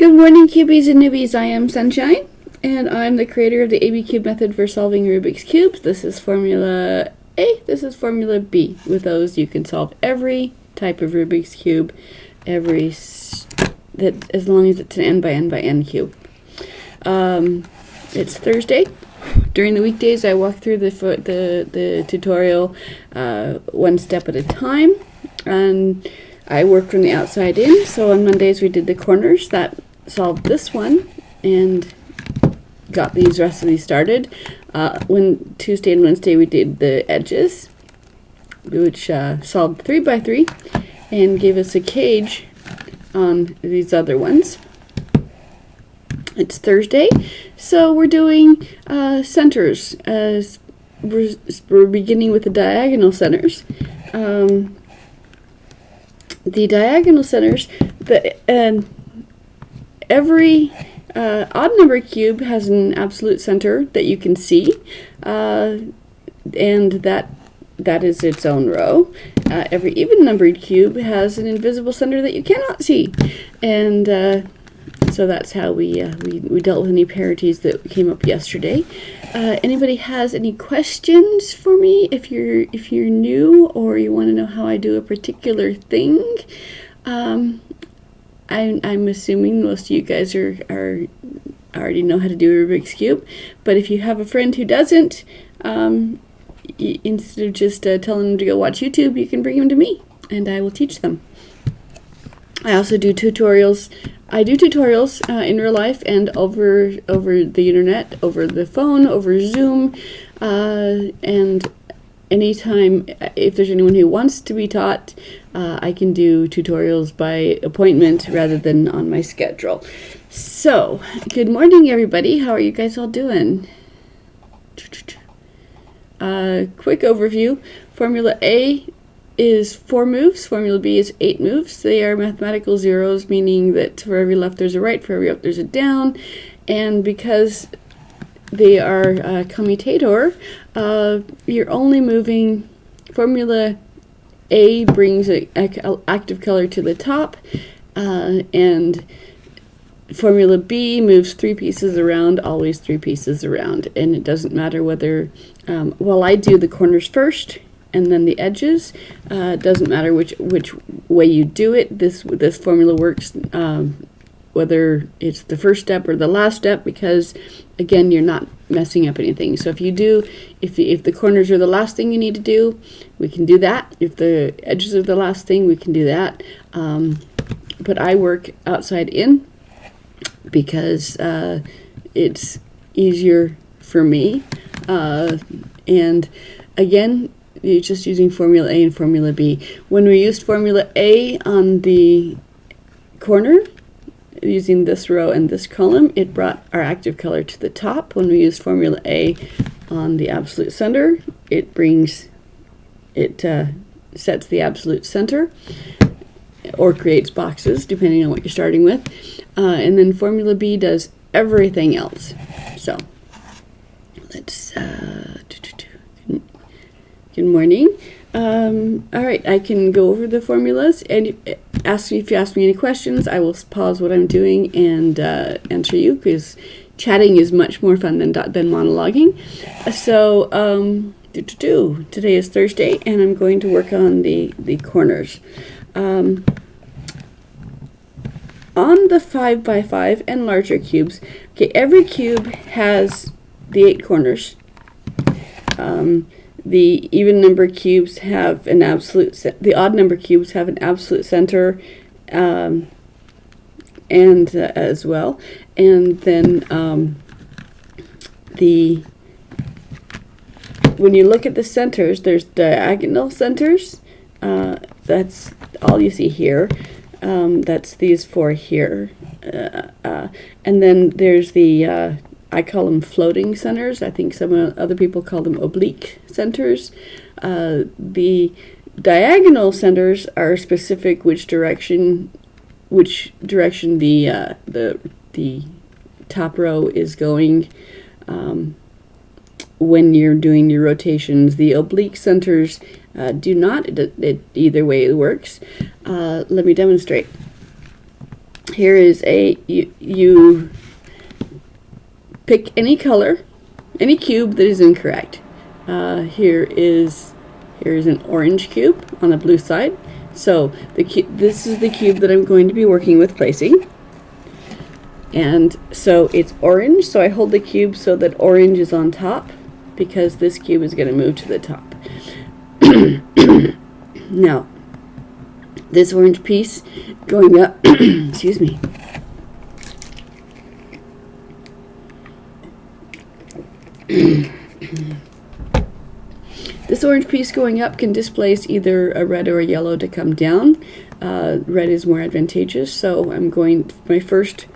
Good morning, cubies and newbies. I am Sunshine, and I'm the creator of the ABCube method for solving Rubik's Cubes. This is Formula A, this is Formula B. With those, you can solve every type of Rubik's Cube, as long as it's an n by n by n cube. It's Thursday. During the weekdays, I walk through the tutorial one step at a time, and I work from the outside in. So on Mondays, we did the corners. That solved this one and got the rest of these started. When Tuesday and Wednesday, we did the edges, which solved 3 by 3 and gave us a cage on these other ones. It's Thursday, so we're doing centers. As we're beginning with the diagonal centers. The diagonal centers, every odd number cube has an absolute center that you can see, and that is its own row. Every even numbered cube has an invisible center that you cannot see, and so that's how we dealt with any parities that came up yesterday. Anybody has any questions for me? If you're new or you want to know how I do a particular thing, I'm assuming most of you guys are already know how to do a Rubik's Cube. But if you have a friend who doesn't, instead of just telling them to go watch YouTube, you can bring them to me, and I will teach them. I also do tutorials. I do tutorials in real life and over the internet, over the phone, over Zoom, and anytime, if there's anyone who wants to be taught, I can do tutorials by appointment rather than on my schedule. So, good morning, everybody. How are you guys all doing? Quick overview. Formula A is 4 moves. Formula B is 8 moves. They are mathematical zeros, meaning that for every left there's a right, for every up there's a down. And because they are commutator, you're only moving. Formula A brings an active color to the top, and Formula B moves 3 pieces around, always 3 pieces around. And it doesn't matter whether, well, I do the corners first and then the edges. Doesn't matter which way you do it. This formula works whether it's the first step or the last step, because again, you're not messing up anything. So if the corners are the last thing you need to do, we can do that. If the edges are the last thing, we can do that. But I work outside in because it's easier for me. And again, you're just using Formula A and Formula B. When we used Formula A on the corner, using this row and this column, it brought our active color to the top. When we use Formula A on the absolute center, it sets the absolute center or creates boxes, depending on what you're starting with. And then Formula B does everything else. So let's good morning. All right, I can go over the formulas, and if you ask me any questions, I will pause what I'm doing and answer you, because chatting is much more fun than monologuing. So today is Thursday, and I'm going to work on the corners. On the 5 by 5 and larger cubes, okay, every cube has the 8 corners. The even number cubes have an absolute. The odd number cubes have an absolute center, and as well. And then when you look at the centers, there's diagonal centers. That's all you see here. That's these 4 here, and then there's the. I call them floating centers. I think some other people call them oblique centers. The diagonal centers are specific which direction the top row is going when you're doing your rotations. The oblique centers do not. Either way it works. Let me demonstrate. here is you pick any color, any cube that is incorrect. Here is an orange cube on the blue side. So this is the cube that I'm going to be working with placing. And so it's orange, so I hold the cube so that orange is on top, because this cube is going to move to the top. Now, this orange piece going up, excuse me. This orange piece going up can displace either a red or a yellow to come down. Red is more advantageous, so I'm going, my first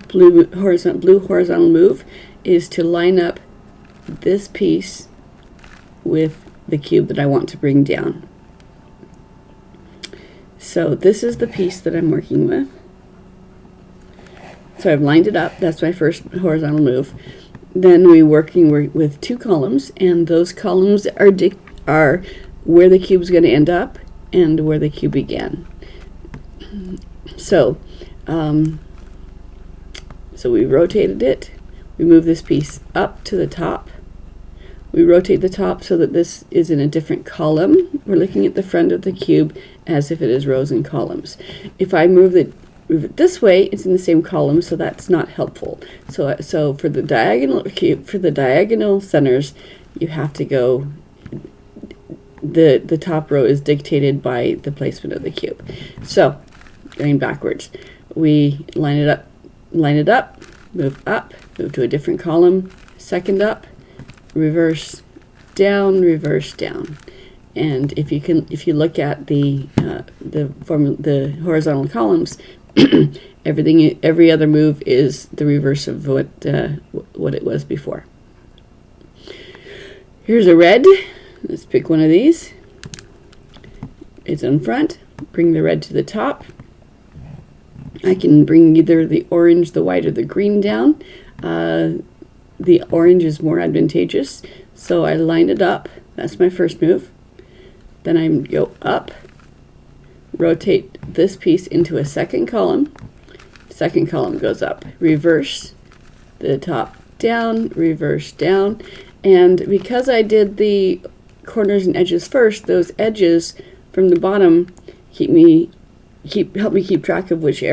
blue horizontal move is to line up this piece with the cube that I want to bring down. So this is the piece that I'm working with. So I've lined it up. That's my first horizontal move. Then we're working with two columns, and those columns are where the cube is going to end up and where the cube began. So so we rotated it. We move this piece up to the top. We rotate the top so that this is in a different column. We're looking at the front of the cube as if it is rows and columns. If I move it this way, it's in the same column, so that's not helpful. So for the diagonal cube, for the diagonal centers, you have to go, the top row is dictated by the placement of the cube. So going backwards, we line it up, move to a different column, second up, reverse down, and if you look at the horizontal columns, every other move is the reverse of what it was before. Here's a red. Let's pick one of these. It's in front. Bring the red to the top. I can bring either the orange, the white, or the green down. The orange is more advantageous, so I line it up. That's my first move. Then I go up, rotate this piece into a second column. Second column goes up, reverse the top down, reverse down, and because I did the corners and edges first, those edges from the bottom help me keep track of which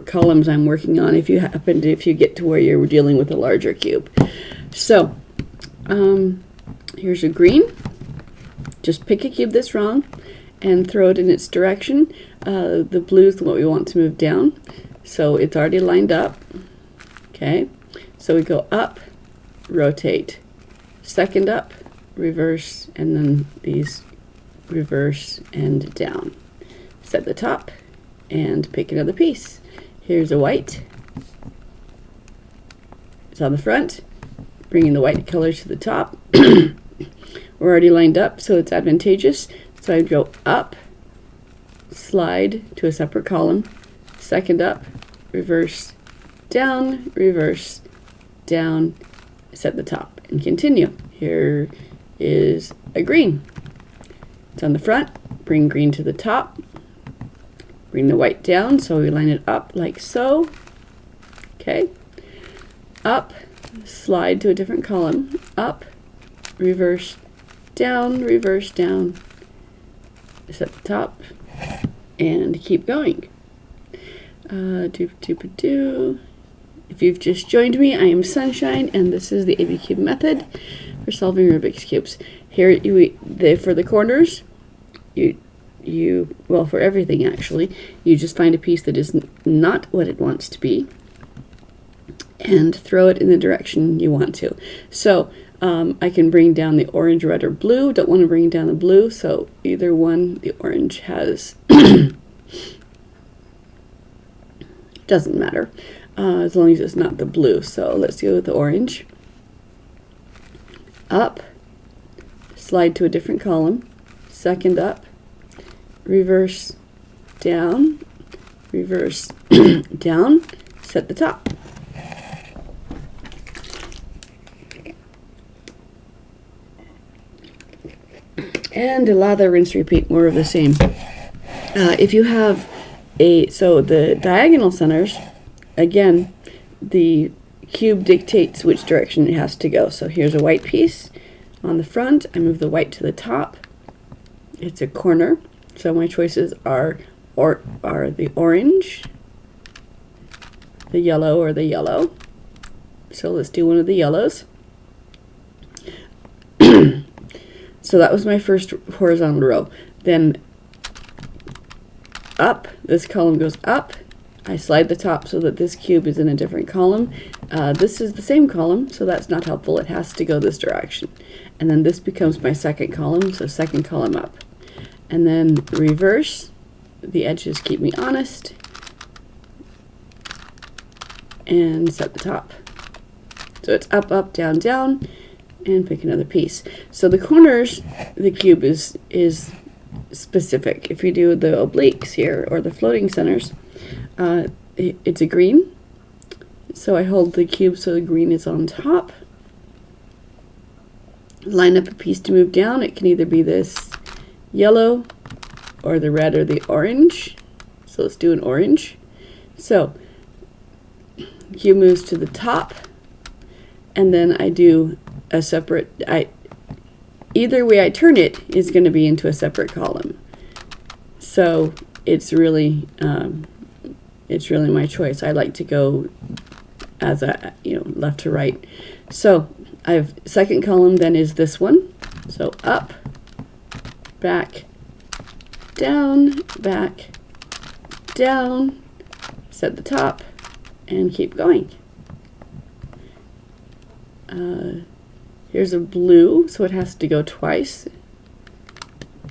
columns I'm working on if you get to where you're dealing with a larger cube. So here's a green. Just pick a cube that's wrong and throw it in its direction. The blue is what we want to move down, so it's already lined up. Okay, so we go up, rotate, second up, reverse, and then these reverse and down. Set the top and pick another piece. Here's a white. It's on the front. Bringing the white color to the top. We're already lined up, so it's advantageous. So I'd go up, slide to a separate column, second up, reverse, down, set the top, and continue. Here is a green. It's on the front. Bring green to the top. Bring the white down, so we line it up like so. Okay. Up, slide to a different column, up, reverse, down, set the top, and keep going. If you've just joined me, I am Sunshine, and this is the ABCube method for solving Rubik's Cubes. Here, for the corners, well, for everything actually, you just find a piece that is not what it wants to be, and throw it in the direction you want to. So I can bring down the orange, red, or blue. Don't want to bring down the blue, so either one. The orange has doesn't matter as long as it's not the blue. So let's go with the orange. Up, slide to a different column, second up, reverse, down, down, set the top. And lather, rinse, repeat, more of the same. If you have so the diagonal centers, again, the cube dictates which direction it has to go. So here's a white piece on the front. I move the white to the top. It's a corner. So my choices are the orange, the yellow, or the yellow. So let's do one of the yellows. So that was my first horizontal row. Then up, this column goes up. I slide the top so that this cube is in a different column. This is the same column, so that's not helpful. It has to go this direction. And then this becomes my second column, so second column up. And then reverse. The edges keep me honest. And set the top. So it's up, up, down, down, and pick another piece. So the corners, the cube is specific. If you do the obliques here, or the floating centers, it's a green. So I hold the cube so the green is on top. Line up a piece to move down. It can either be this yellow, or the red, or the orange. So let's do an orange. So cube moves to the top, and then I do a separate, either way I turn it is going to be into a separate column. So it's really my choice. I like to go as a, left to right. So I have second column then is this one. So up, back, down, set the top, and keep going. Here's a blue, so it has to go twice.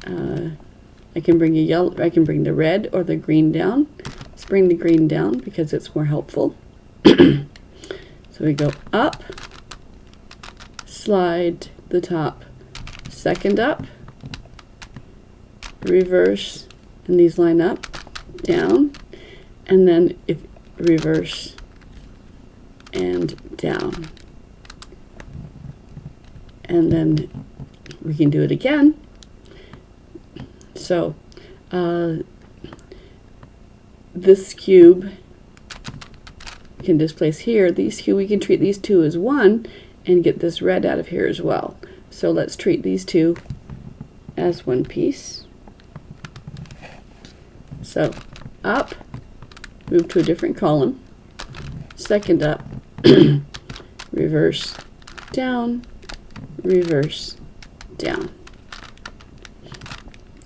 I can bring the red or the green down. Let's bring the green down because it's more helpful. So we go up, slide the top, second up, reverse, and these line up, down, and then if reverse and down. And then we can do it again. So this cube can displace here. We can treat these two as one and get this red out of here as well. So let's treat these two as one piece. So up, move to a different column, second up, reverse, down, reverse, down,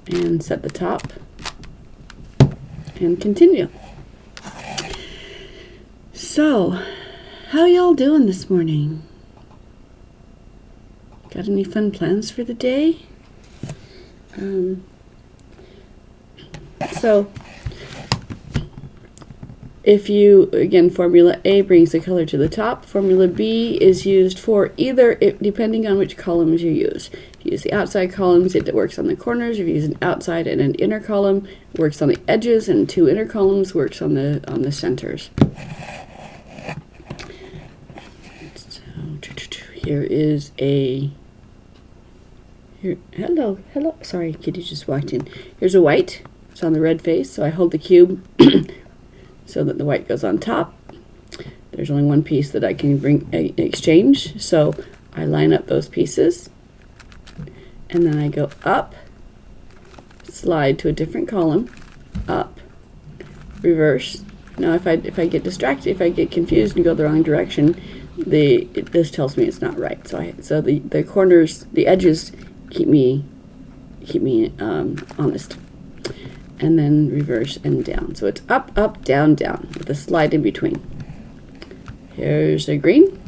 and set the top and continue. So how y'all doing this morning? Got any fun plans for the day? So if you, again, formula A brings the color to the top. Formula B is used for either, depending on which columns you use. If you use the outside columns, it works on the corners. If you use an outside and an inner column, it works on the edges, and two inner columns works on the centers. So here is hello, sorry, kitty just walked in. Here's a white. It's on the red face, so I hold the cube so that the white goes on top. There's only one piece that I can exchange, so I line up those pieces, and then I go up, slide to a different column, up, reverse. Now if I get distracted, if I get confused and go the wrong direction, this tells me it's not right. So the corners, the edges keep me honest. And then reverse and down. So it's up, up, down, down, with a slide in between. Here's a green.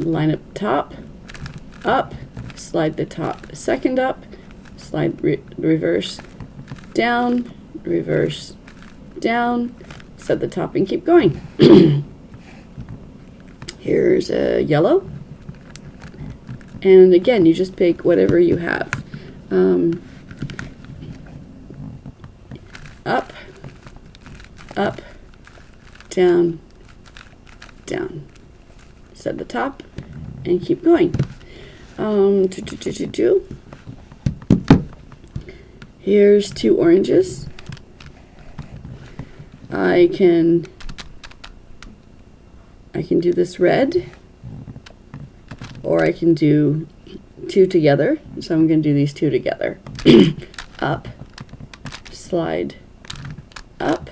Line up top, up, slide the top, second up, slide reverse, down, reverse, down, set the top and keep going. Here's a yellow. And again, you just pick whatever you have. Up, up, down, down. Set the top and keep going. Here's two oranges. I can do this red, or I can do two together. So I'm going to do these two together. Up, slide, up,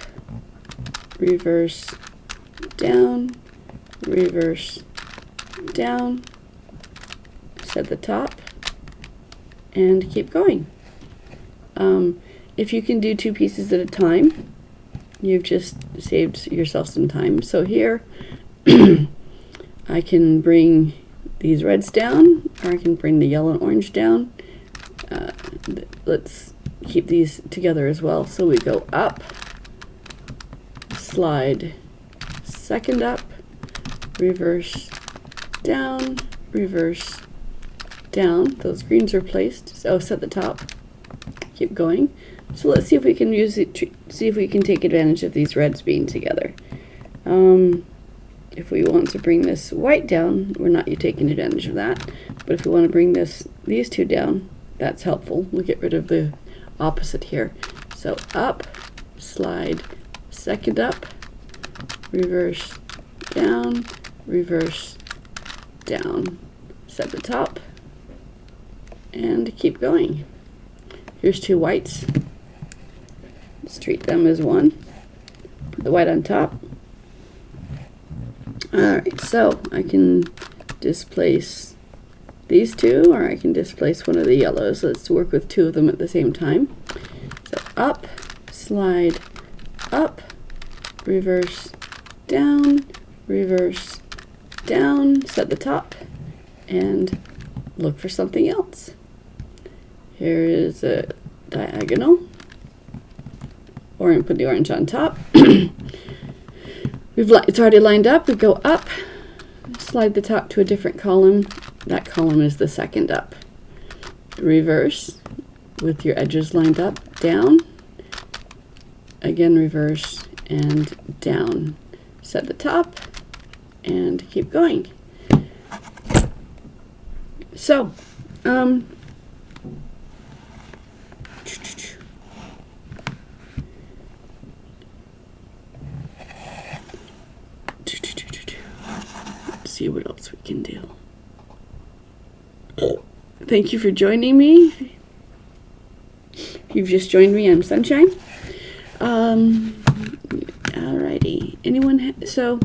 reverse, down, reverse, down, set the top, and keep going. If you can do two pieces at a time, you've just saved yourself some time. So here, I can bring these reds down, or I can bring the yellow and orange down. Let's keep these together as well. So we go up, slide, second up, reverse, down, reverse, down. Those greens are placed. So set the top. Keep going. So let's see if we can use it. See if we can take advantage of these reds being together. If we want to bring this white down, we're not taking advantage of that. But if we want to bring these two down, that's helpful. We'll get rid of the opposite here. So up, slide, second up, reverse, down, reverse, down. Set the top, and keep going. Here's two whites. Let's treat them as one. Put the white on top. Alright, so I can displace these two, or I can displace one of the yellows. Let's work with two of them at the same time. So up, slide, up, reverse, down, set the top, and look for something else. Here is a diagonal. Or put the orange on top. It's already lined up. We go up, slide the top to a different column. That column is the second up. Reverse with your edges lined up, down. Again, reverse and down. Set the top and keep going. So, see what else we can do. Thank you for joining me. You've just joined me on Sunshine. Alrighty. Anyone? So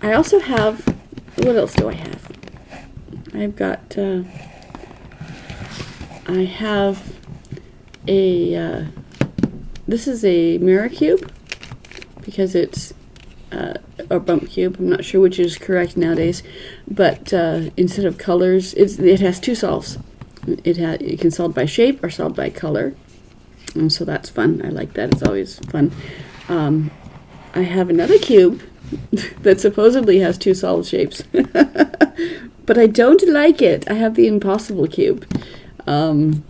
I also have. What else do I have? I've got. I have a. This is a mirror cube because it's. Or bump cube. I'm not sure which is correct nowadays, but instead of colors, it has two solves. You can solve by shape or solve by color, and so that's fun. I like that. It's always fun. I have another cube that supposedly has two solved shapes, but I don't like it. I have the impossible cube. I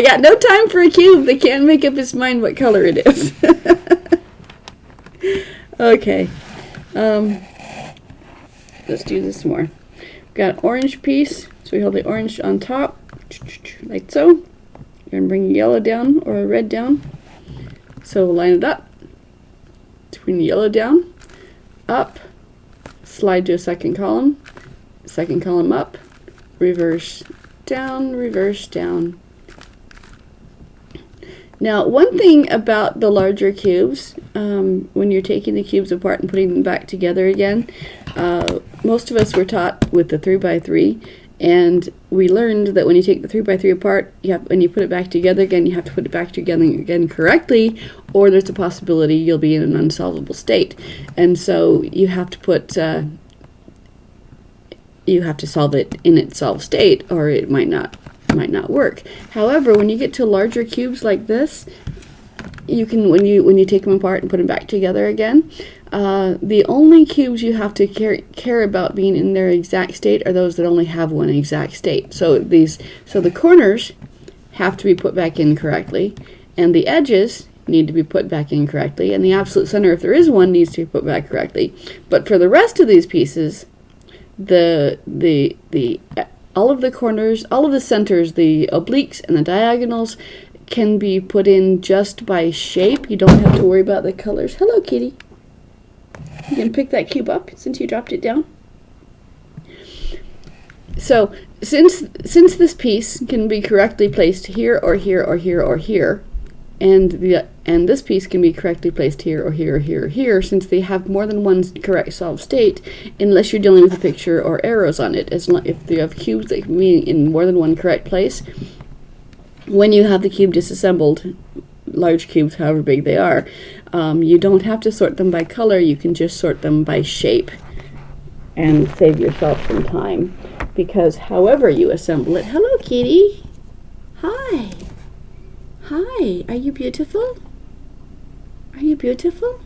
got no time for a cube that can't make up its mind what color it is. Okay, let's do this more. We've got an orange piece, so we hold the orange on top, like so. We're going to bring a yellow down or a red down. So we'll line it up, bring the yellow down, up, slide to a second column up, reverse, down. Now, one thing about the larger cubes, when you're taking the cubes apart and putting them back together again, most of us were taught with the 3x3, and we learned that when you take the 3x3 apart, when you put it back together again, you have to put it back together again correctly, or there's a possibility you'll be in an unsolvable state. And so you have to put, you have to solve it in its solved state, or it might not work. However, when you get to larger cubes like this, you can, when you take them apart and put them back together again, the only cubes you have to care about being in their exact state are those that only have one exact state. So the corners have to be put back in correctly, and the edges need to be put back in correctly, and the absolute center, if there is one, needs to be put back correctly. But for the rest of these pieces, all of the corners, all of the centers, the obliques and the diagonals can be put in just by shape. You don't have to worry about the colors. Hello, kitty. You can pick that cube up since you dropped it down. So since this piece can be correctly placed here or here or here or here, and this piece can be correctly placed here or here or here or here, since they have more than one correct solved state, unless you're dealing with a picture or arrows on it, if you have cubes that can be in more than one correct place, when you have the cube disassembled, large cubes, however big they are, you don't have to sort them by color. You can just sort them by shape and save yourself some time. Because however you assemble it, hello kitty, hi, hi, are you beautiful? Are you beautiful?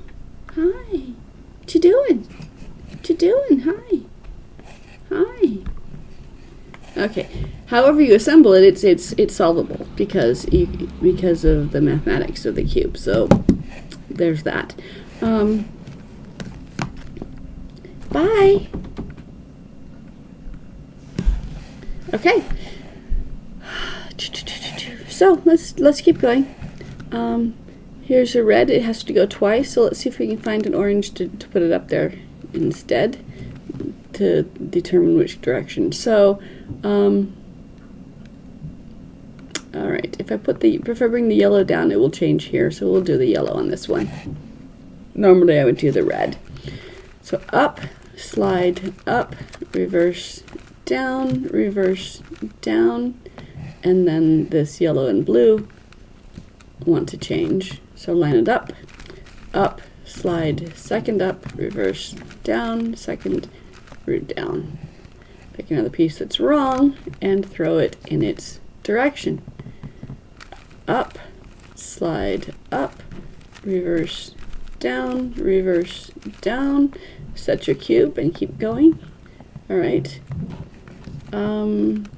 Hi, what you doing? What you doing? Hi, hi. Okay, however you assemble it, it's solvable because of the mathematics of the cube. So there's that. Bye. Okay, so let's keep going. Here's a red. It has to go twice, so let's see if we can find an orange to put it up there instead to determine which direction. So, all right. If I bring the yellow down, it will change here. So we'll do the yellow on this one. Normally I would do the red. So up, slide up, reverse down, reverse down, and then this yellow and blue want to change. So line it up, slide second up, reverse down, second, root down. Pick another piece that's wrong and throw it in its direction. Up, slide up, reverse down, set your cube and keep going. All right.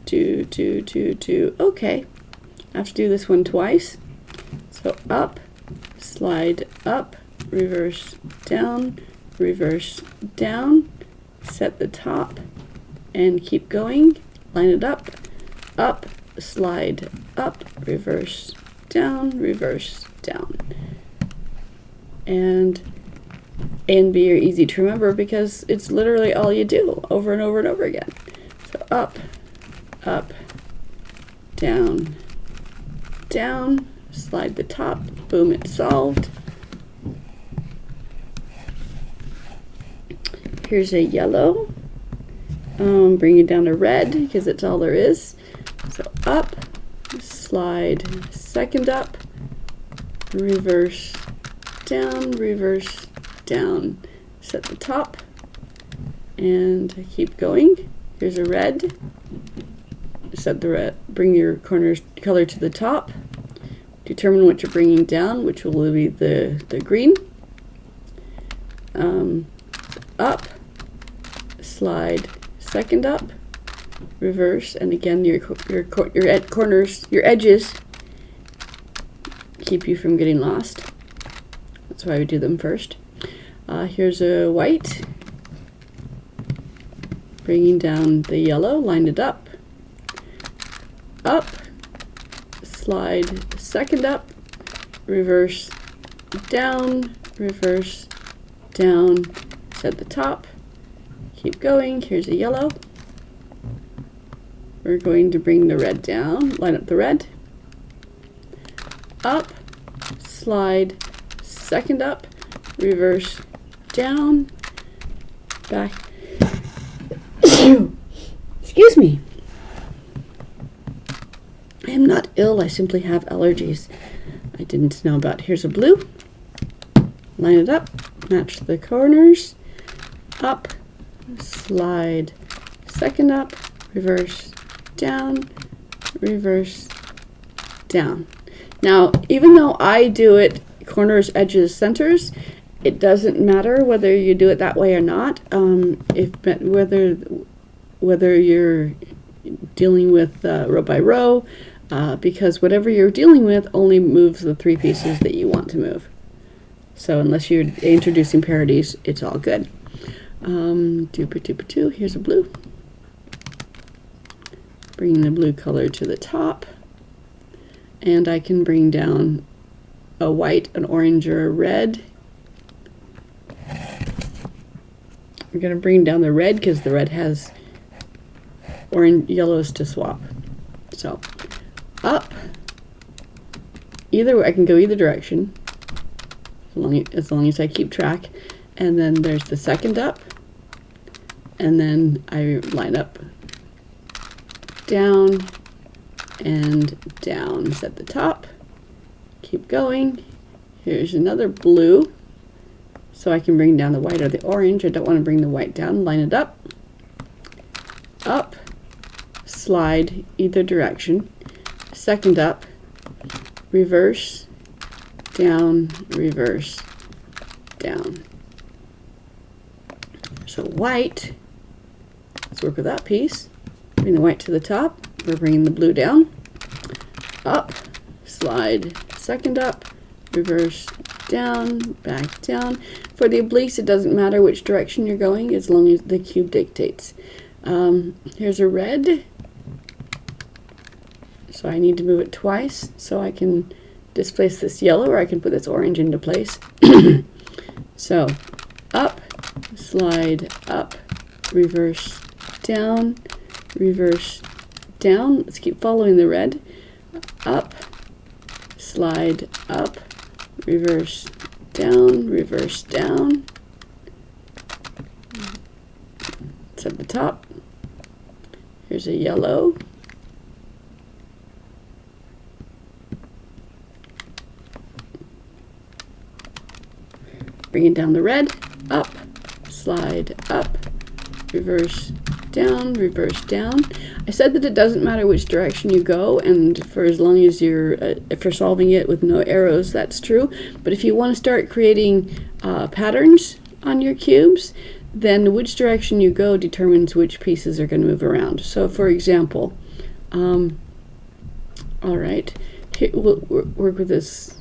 Two. Okay. I have to do this one twice. So up, slide up, reverse down, set the top, and keep going. Line it up, slide up, reverse down. And A and B are easy to remember because it's literally all you do over and over and over again. So up, down, slide the top, boom, it's solved. Here's a yellow. Bring it down to red because it's all there is. So up, slide second up, reverse down, set the top, and keep going. Here's a red. Set the red. Bring your color to the top. Determine what you're bringing down, which will be the green. Up, slide second up, reverse, and again your corners, your edges keep you from getting lost. That's why we do them first. Here's a white. Bringing down the yellow, line it up, slide second up, reverse down, set the top, keep going. Here's a yellow. We're going to bring the red down, line up the red, up, slide second up, reverse down, back. Excuse me. I am not ill, I simply have allergies I didn't know about. Here's a blue. Line it up, match the corners, up, slide second up, reverse down. Now, even though I do it corners, edges, centers, it doesn't matter whether you do it that way or not. Whether you're dealing with row by row, because whatever you're dealing with only moves the three pieces that you want to move. So unless you're introducing parodies, it's all good. Here's a blue. Bringing the blue color to the top. and I can bring down a white, an orange, or a red. We're going to bring down the red because the red has orange, yellows to swap. So up, either I can go either direction as long as I keep track. And then there's the second up, and then I line up down and down. Set the top, keep going. Here's another blue, so I can bring down the white or the orange. I don't want to bring the white down. Line it up, slide either direction. Second up, reverse, down, reverse, down. So white, let's work with that piece. Bring the white to the top. We're bringing the blue down. Up, slide, second up, reverse, down, back down. For the obliques, it doesn't matter which direction you're going as long as the cube dictates. Here's a red. So I need to move it twice so I can displace this yellow, or I can put this orange into place. So up, slide up, reverse, down, reverse, down. Let's keep following the red. Up, slide up, reverse, down, reverse, down. It's at the top. Here's a yellow. Bringing down the red, up, slide up, reverse, down. I said that it doesn't matter which direction you go, and for as long as if you're solving it with no arrows, that's true. But if you want to start creating patterns on your cubes, then which direction you go determines which pieces are going to move around. So for example, all right, here, we'll work with this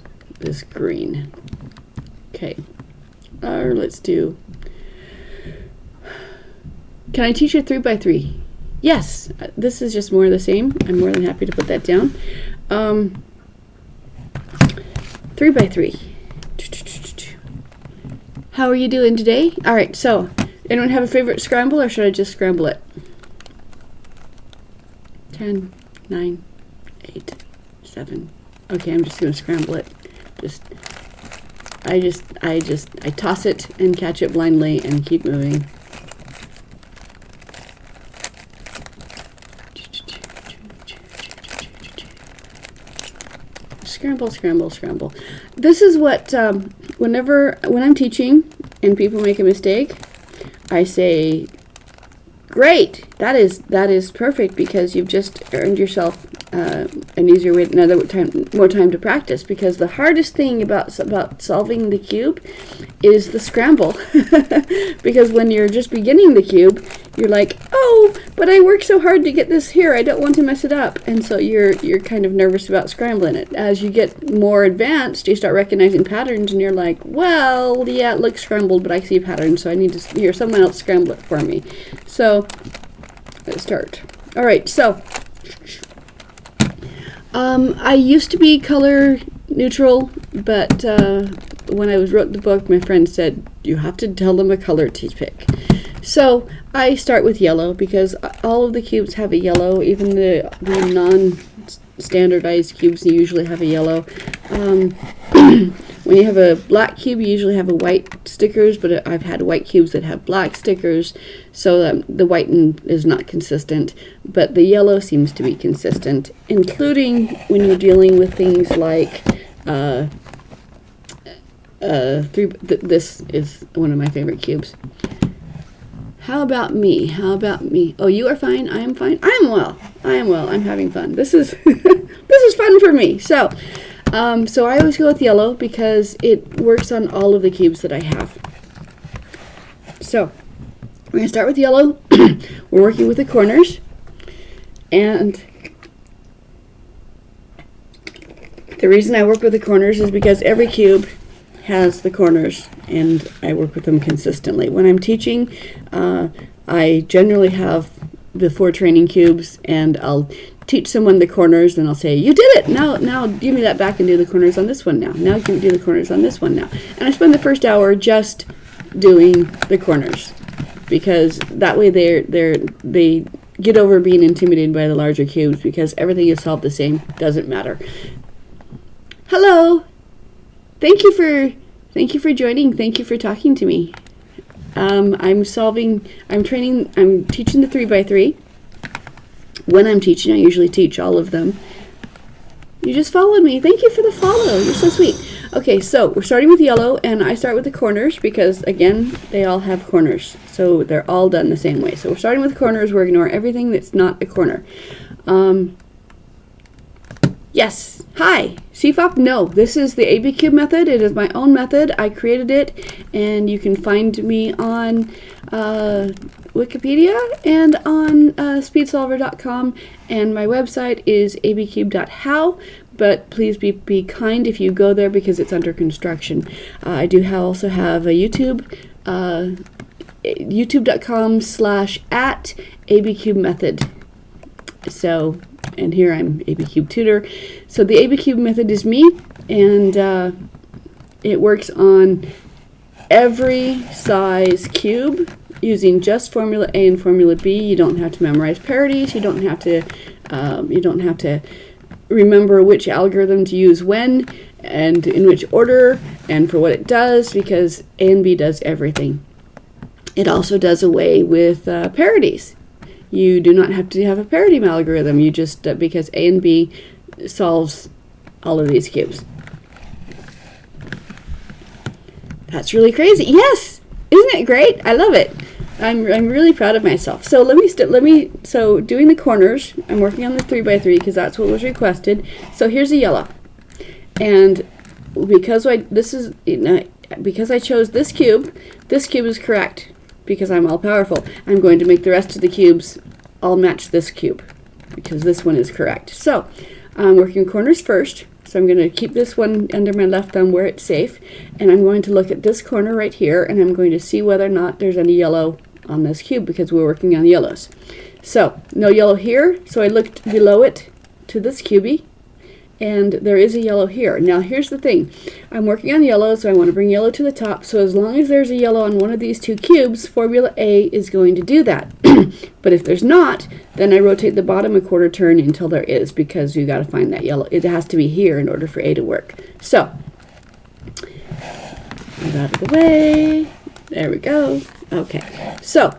green. Okay. Or let's do, can I teach you 3x3? Yes, this is just more of the same. I'm more than happy to put that down. 3x3. How are you doing today? All right, so anyone have a favorite scramble, or should I just scramble it? 10, 9, 8, 7. Okay, I'm just going to scramble it. I toss it and catch it blindly and keep moving. Scramble, scramble, scramble. This is what, when I'm teaching and people make a mistake, I say, great, that is perfect, because you've just earned yourself an easier way, more time to practice. Because the hardest thing about solving the cube is the scramble. Because when you're just beginning the cube, you're like, oh, but I worked so hard to get this here, I don't want to mess it up, and so you're kind of nervous about scrambling it. As you get more advanced, you start recognizing patterns, and you're like, well, yeah, it looks scrambled, but I see patterns, so I need to hear someone else scramble it for me. So let's start. All right, so I used to be color neutral, but when I wrote the book, my friend said, you have to tell them a color to pick. So I start with yellow, because all of the cubes have a yellow. Even the non-standardized cubes usually have a yellow. When you have a black cube, you usually have a white stickers, but I've had white cubes that have black stickers, so that the white is not consistent, but the yellow seems to be consistent, including when you're dealing with things like this is one of my favorite cubes. How about me? How about me? Oh, you are fine. I am fine. I am well. I am well. I'm having fun. This is this is fun for me. So I always go with yellow because it works on all of the cubes that I have. So we're going to start with yellow. We're working with the corners, and the reason I work with the corners is because every cube has the corners, and I work with them consistently. When I'm teaching, I generally have the 4 training cubes, and I'll teach someone the corners, then I'll say, you did it! Now give me that back and do the corners on this one now. Now do the corners on this one now. And I spend the first hour just doing the corners, because that way they get over being intimidated by the larger cubes, because everything is solved the same, doesn't matter. Hello! Thank you for joining. Thank you for talking to me. I'm teaching the 3x3. When I'm teaching, I usually teach all of them. You just followed me. Thank you for the follow. You're so sweet. Okay, so we're starting with yellow, and I start with the corners because, again, they all have corners. So they're all done the same way. So we're starting with corners. We're ignoring everything that's not a corner. Yes. Hi. CFOP? No. This is the ABCube method. It is my own method. I created it, and you can find me on Wikipedia and on speedsolver.com, and my website is abcube.how, but please be kind if you go there because it's under construction. I do also have a YouTube, youtube.com/@abcube method. So, and here I'm ABCube tutor. So the ABCube method is me, and it works on every size cube using just formula A and formula B. You don't have to memorize parities. You don't have to remember which algorithm to use when and in which order and for what it does, because A and B does everything. It also does away with parities. You do not have to have a parity algorithm. You just because A and B solves all of these cubes. That's really crazy. Yes, isn't it great? I love it. I'm really proud of myself. So so doing the corners, I'm working on the 3x3 because that's what was requested. So here's a yellow, and because I chose this cube is correct because I'm all powerful. I'm going to make the rest of the cubes all match this cube because this one is correct. So I'm working corners first. So I'm going to keep this one under my left thumb where it's safe, and I'm going to look at this corner right here, and I'm going to see whether or not there's any yellow on this cube because we're working on yellows. So no yellow here, so I looked below it to this cubie, and there is a yellow here. Now here's the thing, I'm working on yellow, so I want to bring yellow to the top, so as long as there's a yellow on one of these two cubes, formula A is going to do that. But if there's not, then I rotate the bottom a quarter turn until there is, because you got to find that yellow. It has to be here in order for A to work. So move out of the way. There we go. Okay, so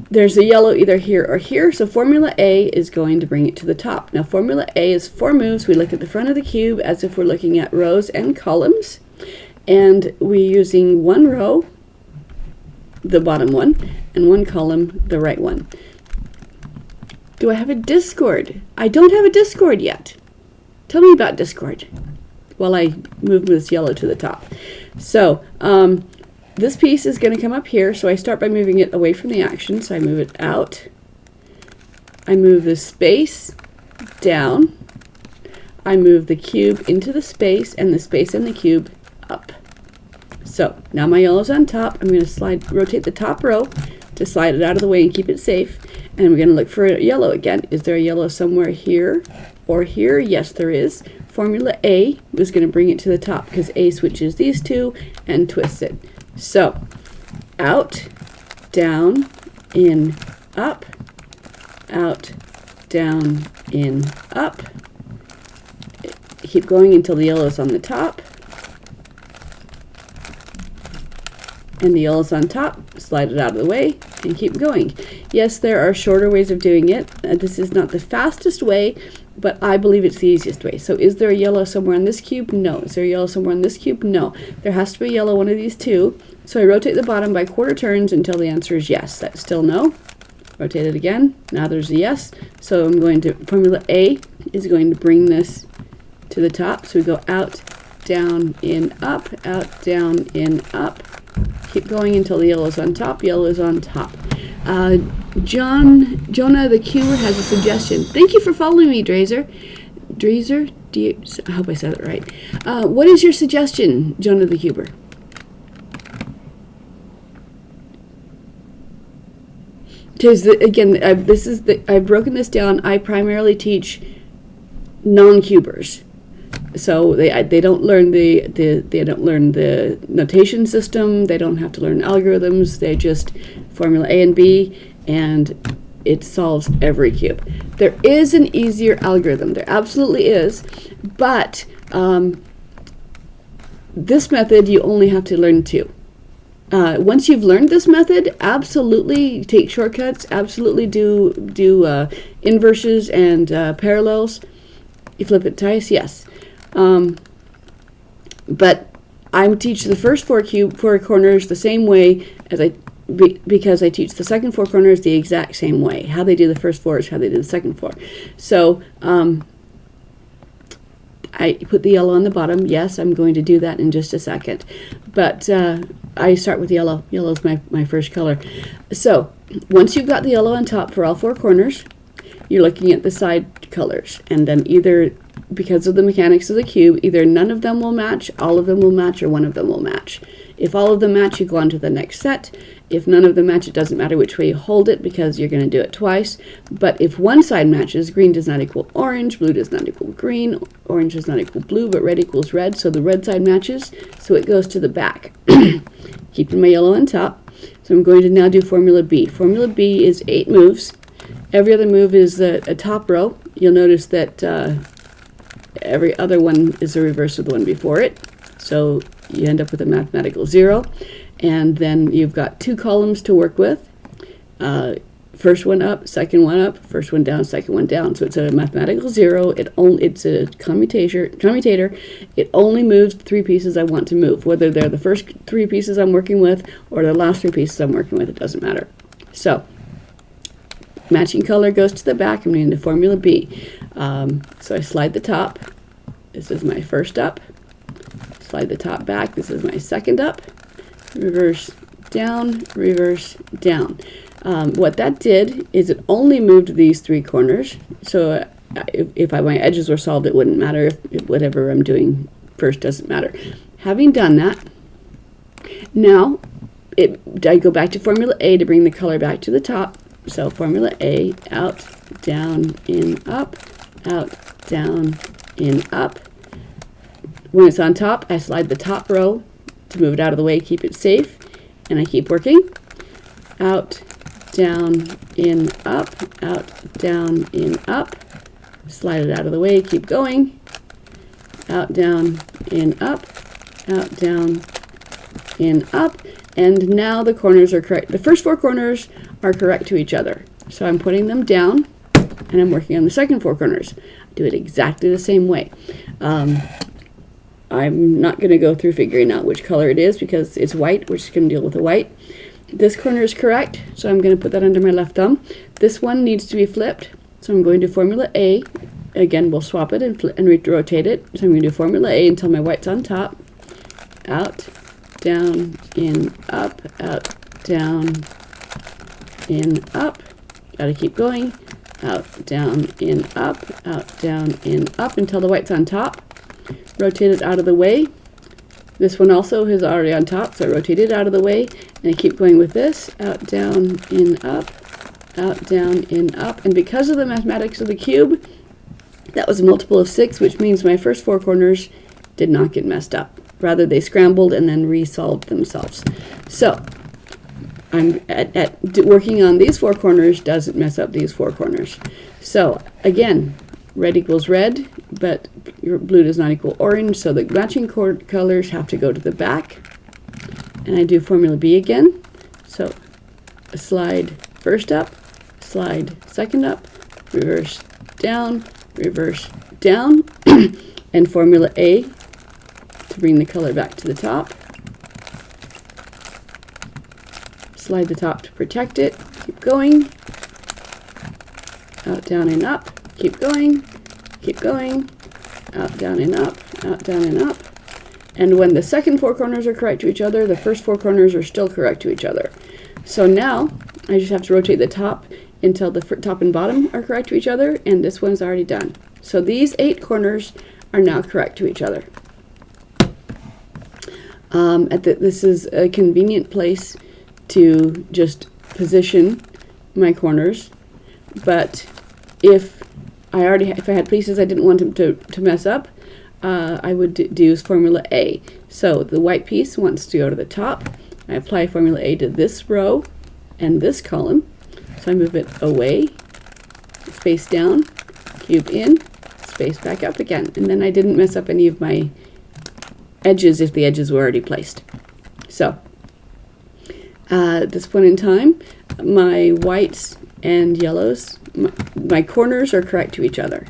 there's a yellow either here or here, so formula A is going to bring it to the top. Now formula A is 4 moves. We look at the front of the cube as if we're looking at rows and columns, and we're using one row, the bottom one, and one column, the right one. Do I have a Discord? I don't have a Discord yet. Tell me about Discord while I move this yellow to the top. So this piece is going to come up here, so I start by moving it away from the action. So I move it out. I move the space down. I move the cube into the space, and the space and the cube up. So now my yellow's on top. I'm going to rotate the top row to slide it out of the way and keep it safe. And we're going to look for a yellow again. Is there a yellow somewhere here or here? Yes, there is. Formula A was going to bring it to the top because A switches these two and twists it. So out, down, in, up, out, down, in, up. Keep going until the yellow is on the top. And the yellow's on top, slide it out of the way, and keep going. Yes, there are shorter ways of doing it. This is not the fastest way, but I believe it's the easiest way. So is there a yellow somewhere on this cube? No. Is there a yellow somewhere on this cube? No. There has to be a yellow one of these two. So I rotate the bottom by quarter turns until the answer is yes. That's still no. Rotate it again. Now there's a yes. So I'm going to, formula A is going to bring this to the top. So we go out, down, in, up, out, down, in, up. Keep going until the yellow is on top. Yellow is on top. Jonah the Cuber has a suggestion. Thank you for following me, Drazer. Drazer? I hope I said it right. What is your suggestion, Jonah the Cuber? Again, I've broken this down. I primarily teach non-cubers. So they don't learn they don't learn the notation system. They don't have to learn algorithms. They just formula A and B, and it solves every cube. There is an easier algorithm. There absolutely is, but this method you only have to learn two. Once you've learned this method, absolutely take shortcuts. Absolutely do inverses and parallels. You flip it twice, yes. But I teach the first four corners the same way as because I teach the second four corners the exact same way. How they do the first four is how they do the second four. So I put the yellow on the bottom. Yes, I'm going to do that in just a second. But I start with yellow. Yellow is my first color. So once you've got the yellow on top for all four corners, you're looking at the side colors. And then either, because of the mechanics of the cube, either none of them will match, all of them will match, or one of them will match. If all of them match, you go on to the next set. If none of them match, it doesn't matter which way you hold it because you're going to do it twice. But if one side matches, green does not equal orange, blue does not equal green, orange does not equal blue, but red equals red. So the red side matches, so it goes to the back. Keeping my yellow on top. So I'm going to now do Formula B. Formula B is 8 moves. Every other move is a top row. You'll notice that every other one is the reverse of the one before it. So you end up with a mathematical 0. And then you've got 2 columns to work with. First one up, second one up, first one down, second one down. So it's a mathematical 0. It's a commutator. It only moves the 3 pieces I want to move. Whether they're the first 3 pieces I'm working with or the last 3 pieces I'm working with, it doesn't matter. So matching color goes to the back. I'm going to Formula B. So I slide the top. This is my first up. Slide the top back. This is my second up. Reverse down, reverse down. What that did is it only moved these 3 corners. So if my edges were solved, it wouldn't matter. If whatever I'm doing first doesn't matter. Having done that, now I go back to Formula A to bring the color back to the top. So Formula A, out, down, in, up, out, down, in, up. When it's on top, I slide the top row to move it out of the way, keep it safe, and I keep working. Out, down, in, up, out, down, in, up. Slide it out of the way, keep going. Out, down, in, up, out, down, in, up. And now the corners are correct. The first 4 corners are correct to each other. So I'm putting them down, and I'm working on the second 4 corners. Do it exactly the same way. I'm not going to go through figuring out which color it is because it's white. We're just going to deal with the white. This corner is correct, so I'm going to put that under my left thumb. This one needs to be flipped, so I'm going to Formula A. Again, we'll swap it and rotate it. So I'm going to do Formula A until my white's on top. Out, down, in, up, out, down, in, up. Gotta keep going. Out, down, in, up, out, down, in, up until the white's on top. Rotate it out of the way. This one also is already on top, so I rotate it out of the way, and I keep going with this. Out, down, in, up, out, down, in, up. And because of the mathematics of the cube, that was a multiple of 6, which means my first 4 corners did not get messed up. Rather, they scrambled and then resolved themselves. So I'm working on these 4 corners doesn't mess up these 4 corners. So again, red equals red, but your blue does not equal orange, so the matching colors have to go to the back. And I do Formula B again. So slide first up, slide second up, reverse down, and Formula A to bring the color back to the top. Slide the top to protect it. Keep going. Out, down, and up. Keep going. Keep going. Out, down, and up. Out, down, and up. And when the second 4 corners are correct to each other, the first 4 corners are still correct to each other. So now I just have to rotate the top until the top and bottom are correct to each other, and this one's already done. So these 8 corners are now correct to each other. This is a convenient place to just position my corners, but if if I had pieces I didn't want them to mess up, I would use formula A. So the white piece wants to go to the top. I apply formula A to this row and this column. So I move it away, space down, cube in, space back up again. And then I didn't mess up any of my edges if the edges were already placed. So at this point in time, my whites and yellows, my corners are correct to each other.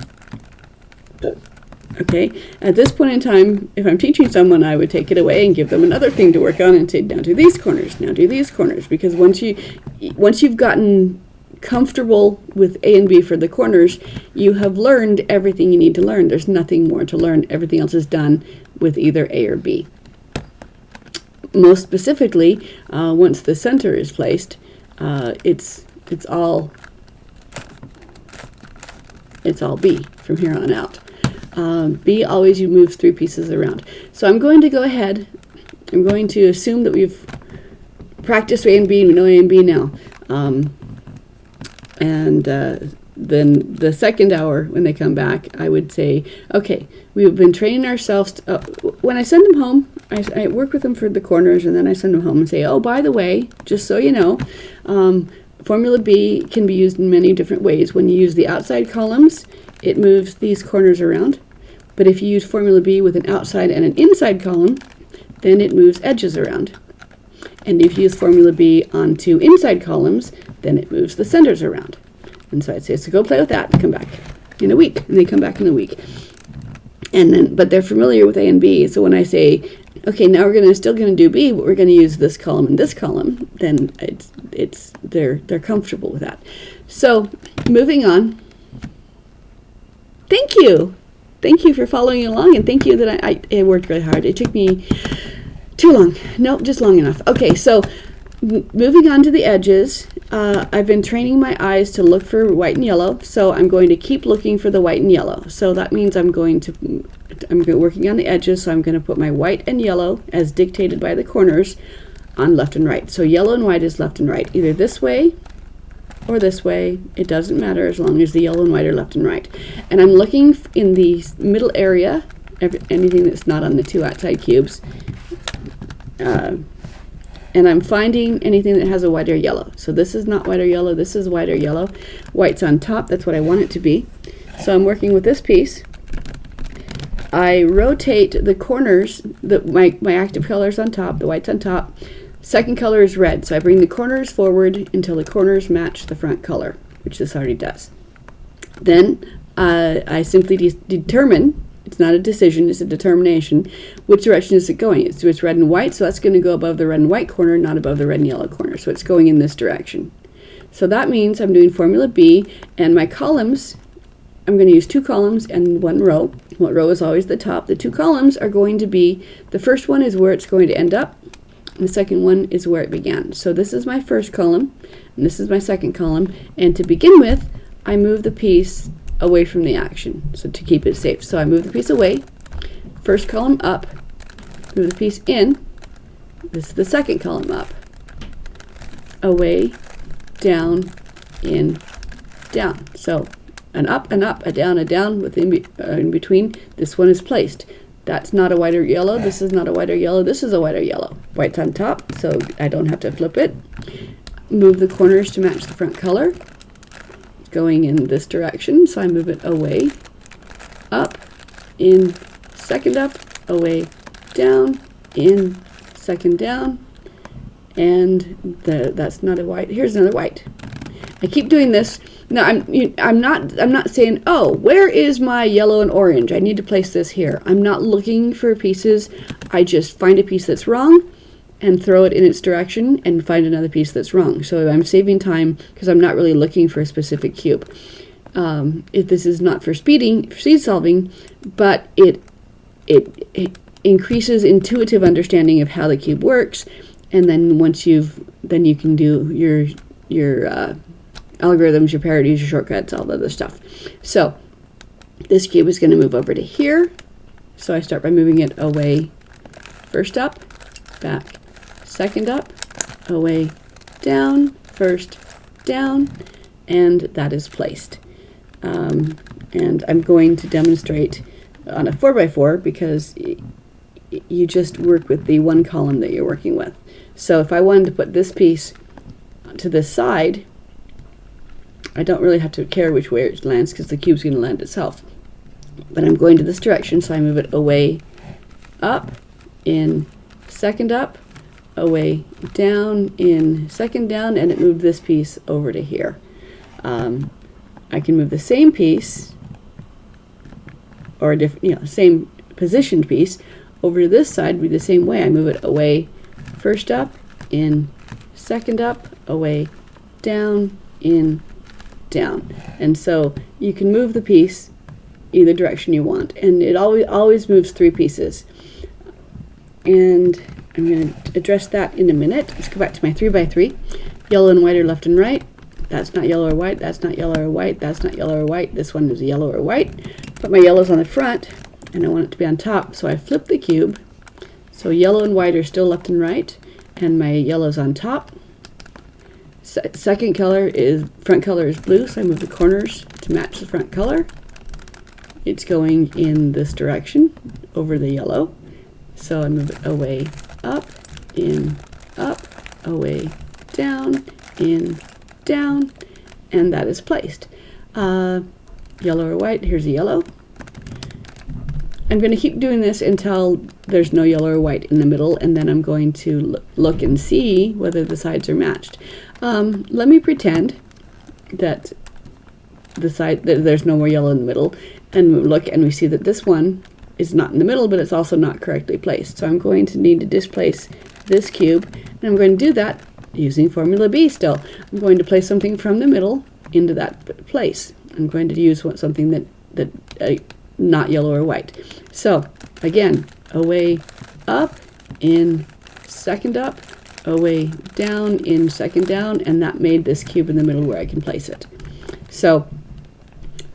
Okay, at this point in time, if I'm teaching someone, I would take it away and give them another thing to work on and say, now do these corners, now do these corners, because once you've gotten comfortable with A and B for the corners, you have learned everything you need to learn. There's nothing more to learn. Everything else is done with either A or B. Most specifically, once the center is placed, it's all B from here on out. B always moves 3 pieces around. So I'm going to go ahead, I'm going to assume that we've practiced A and B, and we know A and B now. Then the second hour, when they come back, I would say, okay, we've been training ourselves. When I send them home, I work with them for the corners, and then I send them home and say, oh, by the way, just so you know, formula B can be used in many different ways. When you use the outside columns, it moves these corners around. But if you use formula B with an outside and an inside column, then it moves edges around. And if you use formula B on 2 inside columns, then it moves the centers around. And so I'd say, so go play with that and come back in a week. And they come back in a week. And then, but they're familiar with A and B. So when I say, okay, now we're still gonna do B, but we're gonna use this column and this column, then they're comfortable with that. So moving on. Thank you. Thank you for following along, and thank you that I worked really hard. It took me too long. Nope, just long enough. Okay, so moving on to the edges, I've been training my eyes to look for white and yellow, so I'm going to keep looking for the white and yellow. So that means I'm working on the edges, so I'm going to put my white and yellow, as dictated by the corners, on left and right. So yellow and white is left and right, either this way or this way. It doesn't matter as long as the yellow and white are left and right. And I'm looking in the middle area, anything that's not on the 2 outside cubes, and I'm finding anything that has a white or yellow. So this is not white or yellow, this is white or yellow. White's on top, that's what I want it to be. So I'm working with this piece. I rotate the corners, my active color's on top, the white's on top. Second color is red, so I bring the corners forward until the corners match the front color, which this already does. Then I simply determine, it's not a decision, it's a determination, which direction is it going. It's red and white, so that's going to go above the red and white corner, not above the red and yellow corner. So it's going in this direction. So that means I'm doing formula B, and my columns, I'm going to use 2 columns and 1 row. One row is always the top. The 2 columns are going to be, the first one is where it's going to end up, and the second one is where it began. So this is my first column, and this is my second column, and to begin with, I move the piece away from the action, so to keep it safe. So I move the piece away, first column up, move the piece in, this is the second column up, away, down, in, down. So an up, a down, within in between, this one is placed. That's not a white or yellow, this is not a white or yellow, this is a white or yellow. White's on top, so I don't have to flip it. Move the corners to match the front color. It's going in this direction, so I move it away, up, in, second up, away, down, in, second down, and that's not a white. Here's another white. I keep doing this. Now I'm not saying, oh, where is my yellow and orange? I need to place this here. I'm not looking for pieces. I just find a piece that's wrong and throw it in its direction and find another piece that's wrong. So I'm saving time because I'm not really looking for a specific cube. This is not for speed solving, but it increases intuitive understanding of how the cube works, and then then you can do your algorithms, your parodies, your shortcuts, all the other stuff. So this cube is going to move over to here. So I start by moving it away, first up, back, second up, away, down, first, down, and that is placed. And I'm going to demonstrate on a 4x4 because you just work with the one column that you're working with. So if I wanted to put this piece to this side, I don't really have to care which way it lands because the cube's going to land itself. But I'm going to this direction, so I move it away, up, in, second up, away, down, in, second down, and it moved this piece over to here. I can move the same piece, or a different, same positioned piece, over to this side, be the same way. I move it away, first up, in, second up, away, down, in, down. And so you can move the piece either direction you want, and it always moves 3 pieces. And I'm going to address that in a minute. Let's go back to my 3x3. Yellow and white are left and right. That's not yellow or white, that's not yellow or white, that's not yellow or white, this one is yellow or white. But my yellow's on the front, and I want it to be on top, so I flip the cube. So yellow and white are still left and right, and my yellow's on top. Front color is blue, so I move the corners to match the front color. It's going in this direction, over the yellow. So I move it away, up, in, up, away, down, in, down, and that is placed. Yellow or white, here's a yellow. I'm going to keep doing this until there's no yellow or white in the middle, and then I'm going to look and see whether the sides are matched. Let me pretend that there's no more yellow in the middle, and we look and we see that this one is not in the middle, but it's also not correctly placed. So I'm going to need to displace this cube, and I'm going to do that using formula B still. I'm going to place something from the middle into that place. I'm going to use something that not yellow or white. So again, away, up, in, second up, away, down, in, second down, and that made this cube in the middle where I can place it. So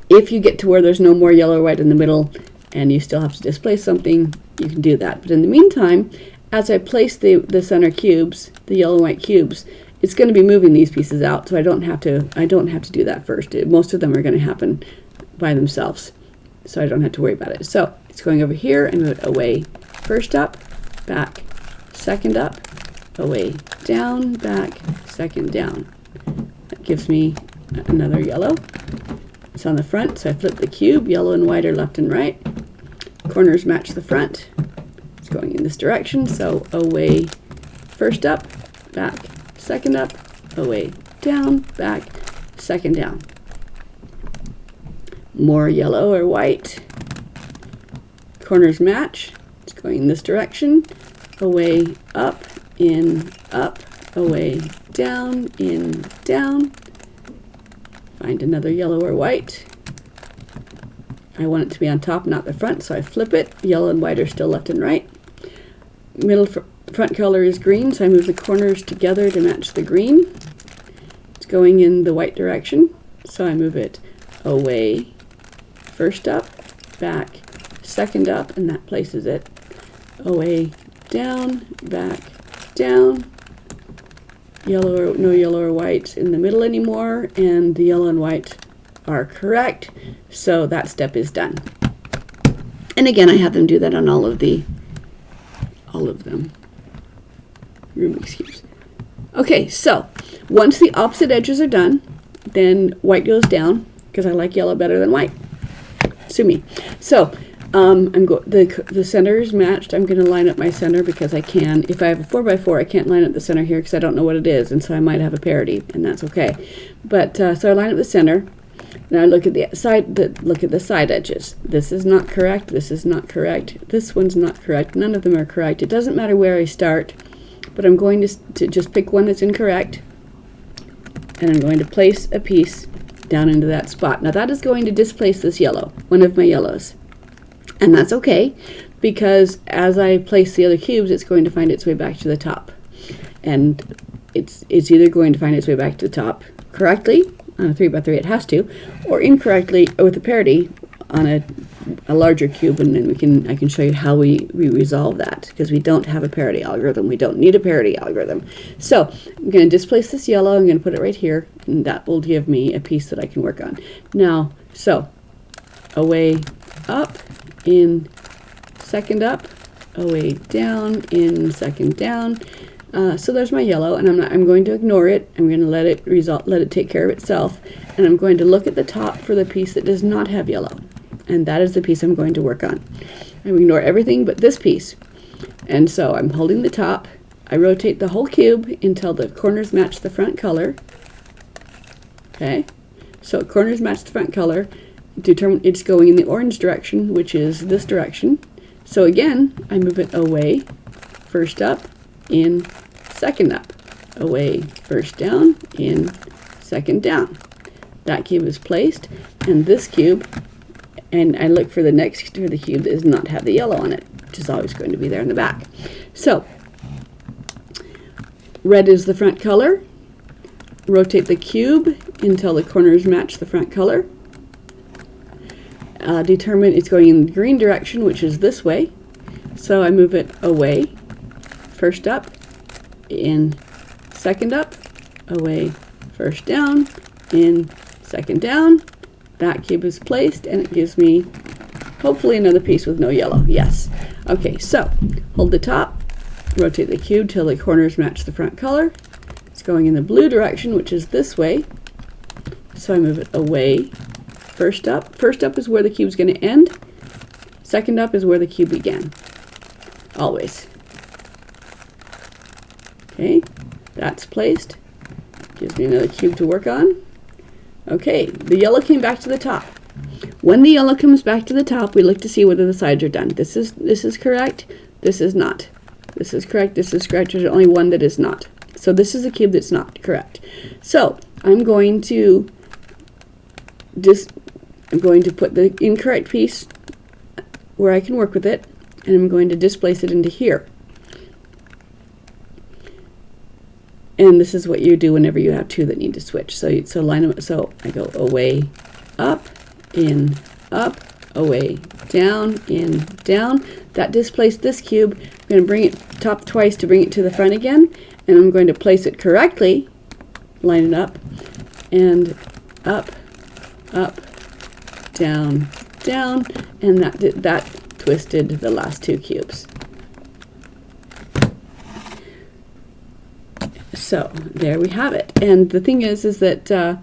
if you get to where there's no more yellow or white in the middle and you still have to displace something, you can do that. But in the meantime, as I place the center cubes, the yellow and white cubes, it's going to be moving these pieces out, so I don't have to do that first. Most of them are going to happen by themselves, so I don't have to worry about it. So it's going over here, and move it away, first up, back, second up, away, down, back, second down. That gives me another yellow. It's on the front, so I flip the cube. Yellow and white are left and right. Corners match the front. It's going in this direction, so away, first up, back, second up, away, down, back, second down. More yellow or white. Corners match. It's going in this direction. Away, up, in, up, away, down, in, down. Find another yellow or white. I want it to be on top, not the front, so I flip it. Yellow and white are still left and right. Front color is green, so I move the corners together to match the green. It's going in the white direction, so I move it away, first up, back, second up, and that places it. Away, down, back, down. No yellow or white in the middle anymore, and the yellow and white are correct, so that step is done. And again, I have them do that on all of them. Rubik's cubes. Okay, so once the opposite edges are done, then white goes down because I like yellow better than white. Sue me. So the center is matched. I'm going to line up my center because I can. If I have a 4x4, I can't line up the center here because I don't know what it is, and so I might have a parity, and that's okay. But so I line up the center. Now I look at the side edges. This is not correct. This is not correct. This one's not correct. None of them are correct. It doesn't matter where I start, but I'm going to just pick one that's incorrect, and I'm going to place a piece down into that spot. Now that is going to displace this yellow, one of my yellows. And that's okay, because as I place the other cubes, it's going to find its way back to the top. And it's either going to find its way back to the top correctly, on a 3x3 it has to, or incorrectly with a parity on a larger cube, and then I can show you how we resolve that, because we don't have a parity algorithm. We don't need a parity algorithm. So I'm going to displace this yellow. I'm going to put it right here, and that will give me a piece that I can work on. Now, so away, up, in, second up, away, down, in, second down. So there's my yellow, and I'm going to ignore it. I'm going to let it take care of itself, and I'm going to look at the top for the piece that does not have yellow, and that is the piece I'm going to work on. I ignore everything but this piece, and so I'm holding the top. I rotate the whole cube until the corners match the front color. Okay, so corners match the front color. Determine it's going in the orange direction, which is this direction. So again, I move it away, first up, in, second up, away, first down, in, second down. That cube is placed, and this cube, and I look for the next for the cube that does not have the yellow on it, which is always going to be there in the back. So red is the front color. Rotate the cube until the corners match the front color. Determine it's going in the green direction, which is this way. So I move it away, first up, in, second up, away, first down, in, second down. That cube is placed, and it gives me hopefully another piece with no yellow. Yes. Okay, so hold the top, rotate the cube till the corners match the front color. It's going in the blue direction, which is this way. So I move it away, first up. First up is where the cube's going to end. Second up is where the cube began. Always. Okay, that's placed. Gives me another cube to work on. Okay, the yellow came back to the top. When the yellow comes back to the top, we look to see whether the sides are done. This is correct. This is not. This is correct. This is correct. There's only one that is not. So this is a cube that's not correct. So I'm going to put the incorrect piece where I can work with it, and I'm going to displace it into here. And this is what you do whenever you have two that need to switch. So line them. So I go away, up, in, up, away, down, in, down. That displaced this cube. I'm going to bring it top twice to bring it to the front again, and I'm going to place it correctly, line it up, and up, up, down, down, and that twisted the last two cubes. So there we have it. And the thing is that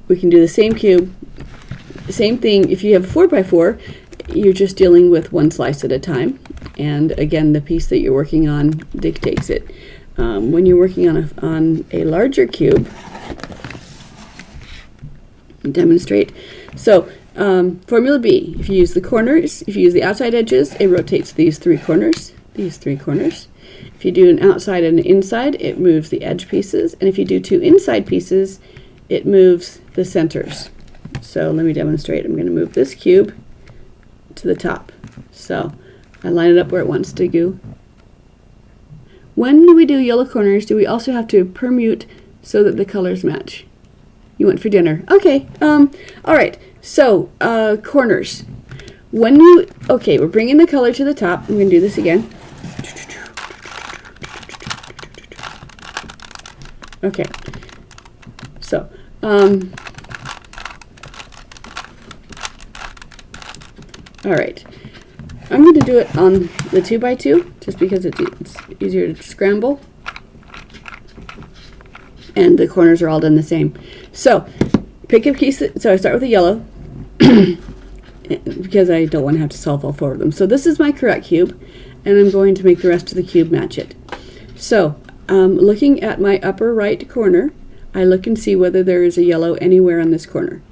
we can do the same cube, same thing. If you have 4x4, you're just dealing with one slice at a time. And again, the piece that you're working on dictates it. When you're working on a larger cube, demonstrate. So formula B, if you use the corners, if you use the outside edges, it rotates these three corners. If you do an outside and an inside, it moves the edge pieces. And if you do two inside pieces, it moves the centers. So let me demonstrate. I'm going to move this cube to the top. So I line it up where it wants to go. When we do yellow corners, do we also have to permute so that the colors match? You went for dinner. Okay. All right. So corners. Okay, we're bringing the color to the top. I'm going to do this again. Okay. So all right. I'm going to do it on the 2x2 just because it's easier to scramble. And the corners are all done the same. So pick a piece. So I start with the yellow because I don't want to have to solve all four of them. So this is my correct cube, and I'm going to make the rest of the cube match it. So looking at my upper right corner, I look and see whether there is a yellow anywhere on this corner.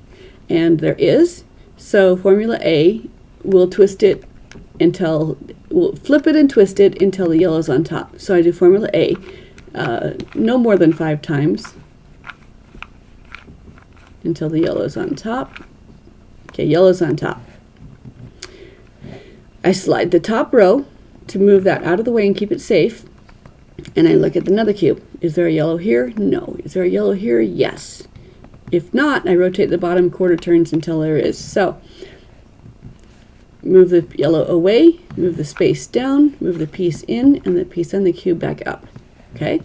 And there is. So formula A, we'll twist it we'll flip it and twist it until the yellow's on top. So I do formula A no more than 5 times until the yellow's on top. Okay, yellow's on top. I slide the top row to move that out of the way and keep it safe. And I look at another cube. Is there a yellow here? No. Is there a yellow here? Yes. If not, I rotate the bottom quarter turns until there is. So move the yellow away, move the space down, move the piece in, and the piece on the cube back up. Okay?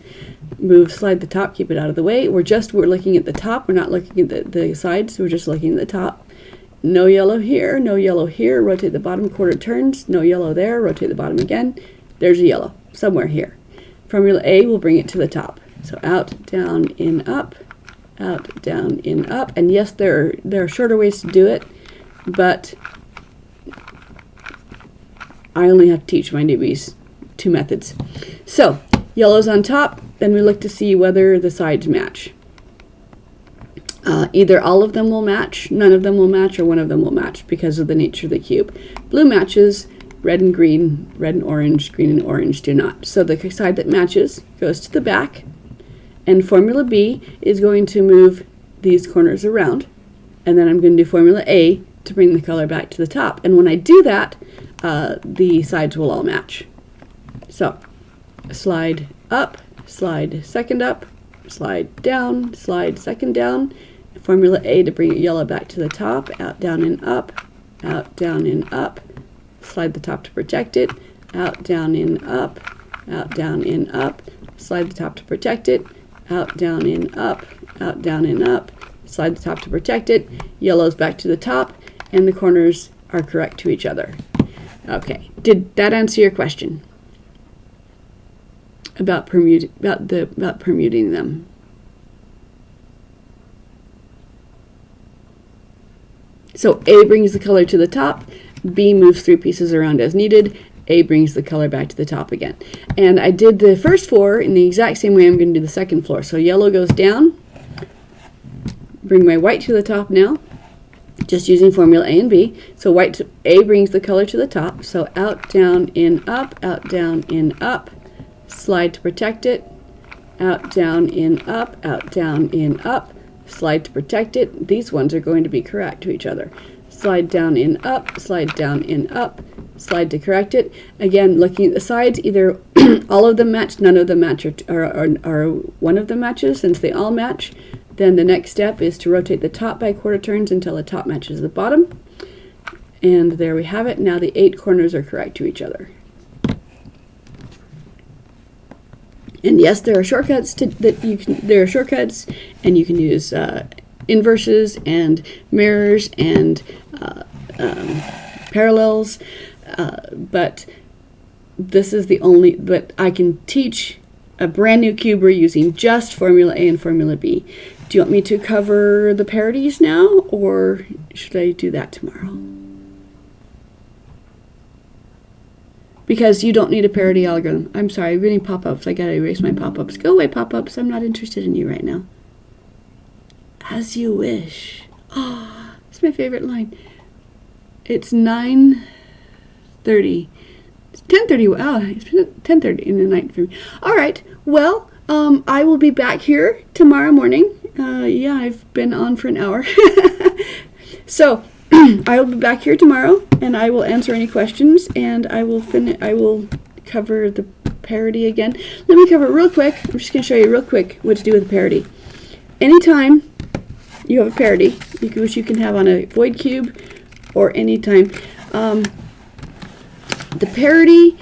move, slide the top, keep it out of the way. We're looking at the top. We're not looking at the sides. We're just looking at the top. No yellow here, no yellow here. Rotate the bottom quarter turns. No yellow there. Rotate the bottom again. There's a yellow somewhere here. Formula A will bring it to the top. So out, down, in, up, out, down, in, up. And yes, there are shorter ways to do it, but I only have to teach my newbies 2 methods. So yellow's on top, then we look to see whether the sides match. Either all of them will match, none of them will match, or one of them will match because of the nature of the cube. Blue matches, red and green, red and orange, green and orange do not. So the side that matches goes to the back, and formula B is going to move these corners around, and then I'm going to do formula A to bring the color back to the top. And when I do that, the sides will all match. So slide up, slide second up, slide down, slide second down. Formula A to bring it yellow back to the top, out, down, and up, out, down, and up. Slide the top to protect it, out, down, in, up, out, down, in, up. Slide the top to protect it, out, down, in, up, out, down, and up. Slide the top to protect it. Yellow's back to the top, and the corners are correct to each other. Okay, did that answer your question about permuting them? So A brings the color to the top, B moves 3 pieces around as needed, A brings the color back to the top again. And I did the first 4 in the exact same way I'm going to do the second floor. So yellow goes down, bring my white to the top now, just using formula A and B. So A brings the color to the top, so out, down, in, up, out, down, in, up. Slide to protect it, out, down, in, up, out, down, in, up. Slide to protect it. These ones are going to be correct to each other. Slide down, in, up, slide down, in, up, slide to correct it. Again, looking at the sides, either all of them match, none of them match, or one of them matches. Since they all match, then the next step is to rotate the top by quarter turns until the top matches the bottom. And there we have it. Now the 8 corners are correct to each other. And yes, there are shortcuts there are shortcuts, and you can use inverses and mirrors and parallels, but this is the only. But I can teach a brand new cube we're using just formula A and formula B. Do you want me to cover the parities now, or should I do that tomorrow? Because you don't need a parity algorithm. I'm sorry, I'm getting pop-ups. I gotta erase my pop-ups. Go away, pop-ups. I'm not interested in you right now. As you wish. Oh, it's my favorite line. It's 9:30. It's 10:30. Oh, it's 10:30 in the night for me. All right. Well, I will be back here tomorrow morning. Yeah, I've been on for an hour. So I will be back here tomorrow, and I will answer any questions, and I will cover the parity again. Let me cover it real quick. I'm just going to show you real quick what to do with a parity. Anytime you have a parity, which you can have on a void cube, or anytime, the parity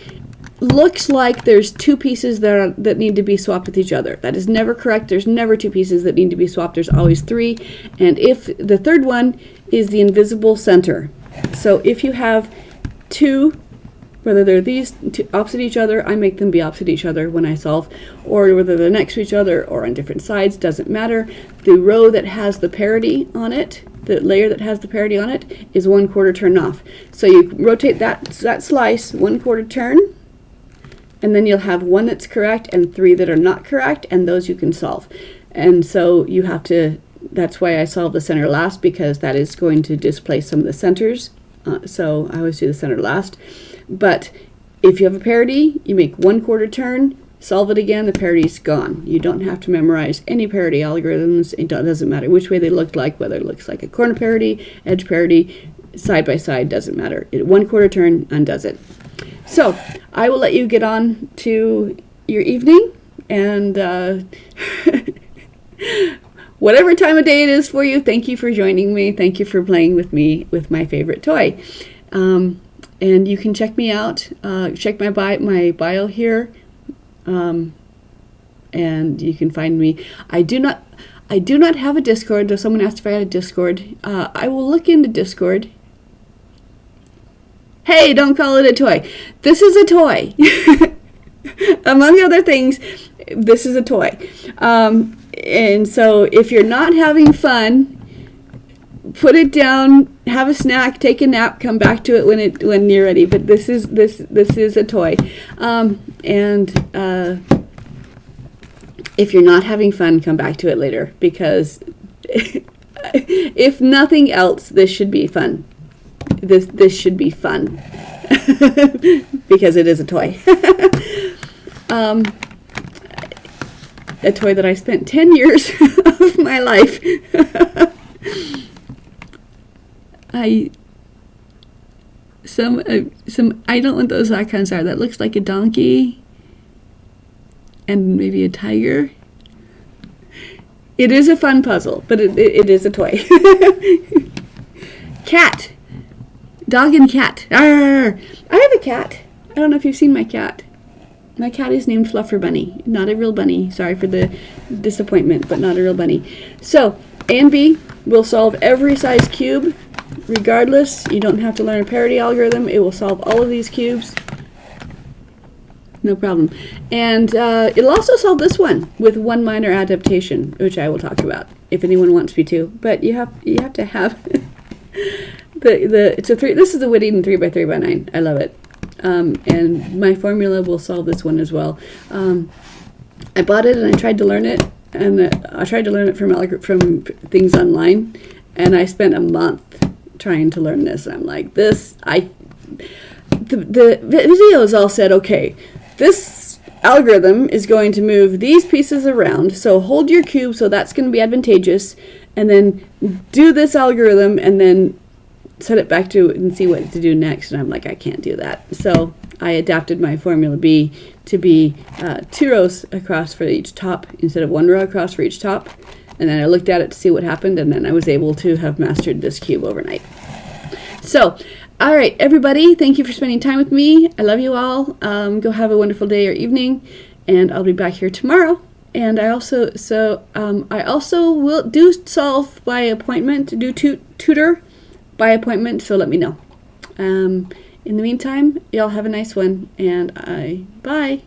looks like there's 2 pieces that need to be swapped with each other. That is never correct. There's never 2 pieces that need to be swapped. There's always 3. And if the third one is the invisible center. So if you have 2, whether they're these two opposite each other, I make them be opposite each other when I solve, or whether they're next to each other or on different sides, doesn't matter. The row that has the parity on it, the layer that has the parity on it, is 1/4 turn off. So you rotate that slice 1/4 turn, and then you'll have 1 that's correct and 3 that are not correct, and those you can solve. And so you have to, that's why I solve the center last, because that is going to displace some of the centers. So I always do the center last. But if you have a parity, you make 1/4 turn, solve it again, the parity's gone. You don't have to memorize any parity algorithms. It doesn't matter which way they look like, whether it looks like a corner parity, edge parity, side by side, doesn't matter. 1/4 turn undoes it. So I will let you get on to your evening, and whatever time of day it is for you, thank you for joining me. Thank you for playing with me with my favorite toy. And you can check me out, check my bio here, and you can find me. I do not have a Discord, though someone asked if I had a Discord. I will look into Discord. Hey, don't call it a toy. This is a toy. Among other things, this is a toy. And so if you're not having fun, put it down, have a snack, take a nap, come back to it when you're ready. But this is a toy. If you're not having fun, come back to it later, because if nothing else, this should be fun. This should be fun because it is a toy. A toy that I spent 10 years of my life. I don't know what those icons are. That looks like a donkey and maybe a tiger. It is a fun puzzle, but it is a toy. Cat. Dog and cat. Arr! I have a cat. I don't know if you've seen my cat. My cat is named Fluffer Bunny. Not a real bunny. Sorry for the disappointment, but not a real bunny. So, A and B will solve every size cube, regardless. You don't have to learn a parity algorithm. It will solve all of these cubes. No problem. And it'll also solve this one with one minor adaptation, which I will talk about if anyone wants me to. But you have to have this is a Whittington 3x3x9. I love it. And my formula will solve this one as well. I bought it and I tried to learn it, and I tried to learn it from things online, and I spent a month trying to learn this. I'm like, the videos all said, okay, this algorithm is going to move these pieces around, so hold your cube, so that's going to be advantageous, and then do this algorithm, and then set it back to and see what to do next. And I'm like, I can't do that. So I adapted my formula B to be 2 rows across for each top instead of 1 row across for each top. And then I looked at it to see what happened, and then I was able to have mastered this cube overnight. So, all right, everybody, thank you for spending time with me. I love you all. Go have a wonderful day or evening, and I'll be back here tomorrow. And I also will do solve by appointment, do tutor by appointment, so let me know. In the meantime, y'all have a nice one, and bye.